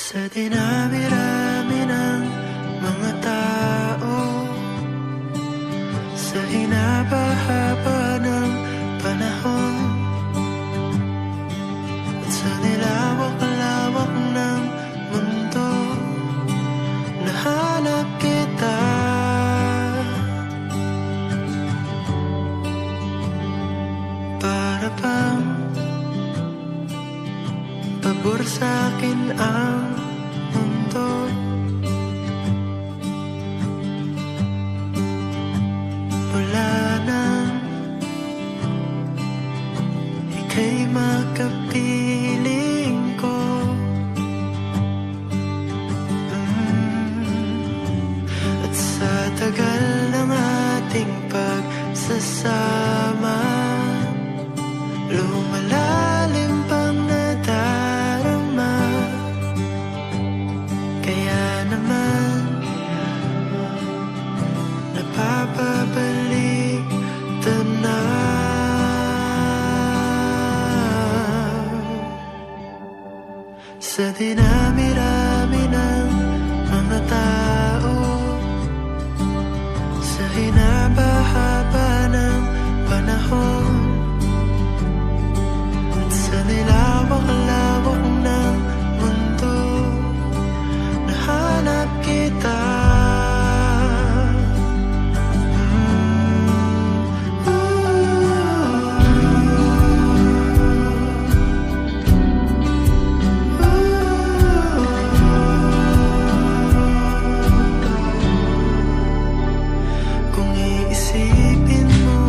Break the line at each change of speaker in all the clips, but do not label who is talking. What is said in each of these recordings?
Sa dinami-rami ng mga tao, sa hinaba-haba ng panahon, at sa nilawak-lawak ng mundo, nahanap kita. Para bang pabor sa'kin ang mundo, mula nang ika'y makapiling ko. At sa tagal ng ating pagsasama, lumalalim pang nadarama. Kaya naman napapabalik tanaw. Sa dinami-rami ng mga tao, sa hinaba-haba ng panahon, sa nilawak-lawak ng mundo, nahanap kita. Kung iisipin mo,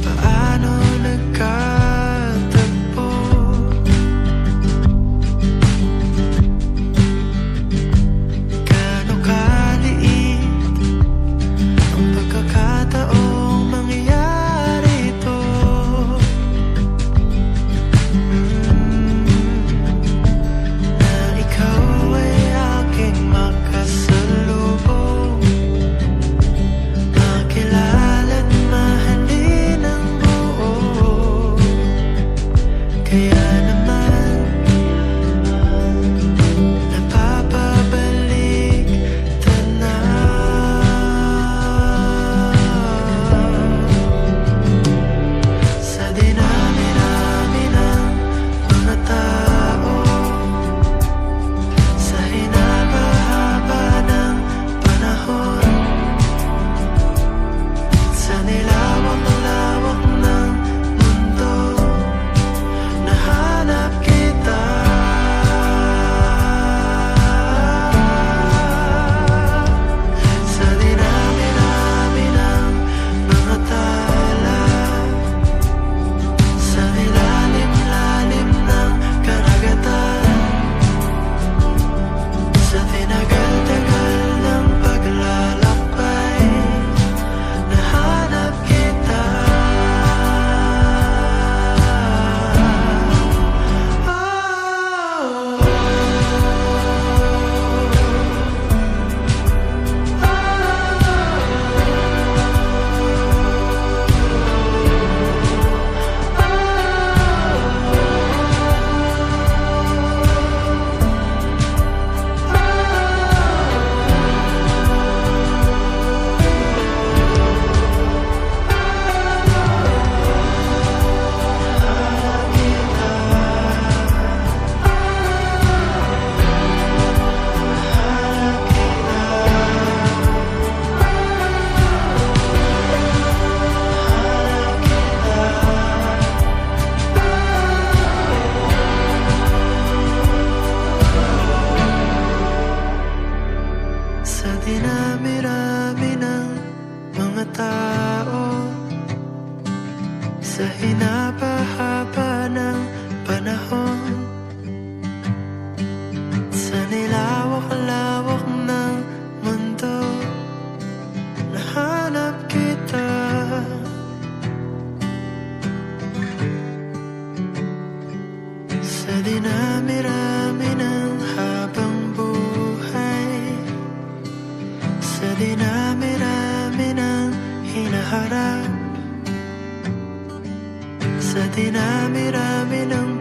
paano nagkatagpo? Gaano kaliit ang pagkakataong mangyayari ito? Na ikaw ay aking makasalubong, makilala't mahalin ng buo. Kaya naman napapabalik tanaw. Sa dinami-rami ng mga tao, sa hinaba-haba ng panahon, sa nilawak-lawak ng mundo, nahanap kita. Sa dinami-rami ng mga tala, sa ilalim-lalim ng karagatan, sa tinagal-tagal ng paglalakbay, nahanap kita. Sa dinami-rami ng mga tao, sa hinaba-haba ng panahon, sa nilawak-lawak ng mundo, nahanap kita. Sa dinami-rami ng habang buhay, sa dinami-rami ng hinaharap, sa dinami-rami ng